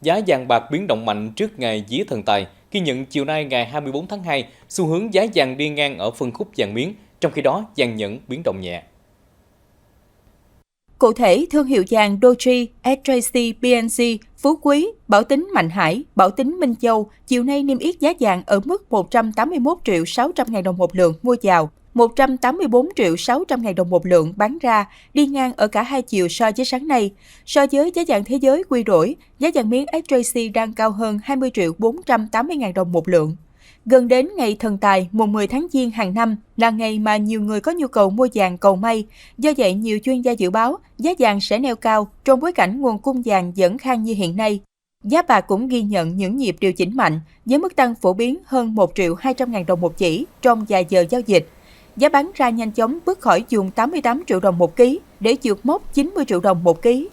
Giá vàng bạc biến động mạnh trước ngày Vía Thần Tài, ghi nhận chiều nay ngày 24 tháng 2, xu hướng giá vàng đi ngang ở phân khúc vàng miếng, trong khi đó vàng nhẫn biến động nhẹ. Cụ thể, thương hiệu vàng Doji, SJC, PNC, Phú Quý, Bảo Tín Mạnh Hải, Bảo Tín Minh Châu chiều nay niêm yết giá vàng ở mức 181 triệu 600 ngàn đồng một lượng mua vào, 184 triệu 600 ngàn đồng một lượng bán ra, đi ngang ở cả hai chiều so với sáng nay. So với giá vàng thế giới quy đổi, giá vàng miếng SJC đang cao hơn 20 triệu 480 ngàn đồng một lượng. Gần đến ngày Thần Tài, mùng 10 tháng Giêng hàng năm là ngày mà nhiều người có nhu cầu mua vàng cầu may. Do vậy, nhiều chuyên gia dự báo giá vàng sẽ neo cao trong bối cảnh nguồn cung vàng vẫn khan như hiện nay. Giá bạc cũng ghi nhận những nhịp điều chỉnh mạnh với mức tăng phổ biến hơn 1 triệu 200 ngàn đồng một chỉ trong vài giờ giao dịch. Giá bán ra nhanh chóng bước khỏi vùng 88 triệu đồng một ký để vượt mốc 90 triệu đồng một ký.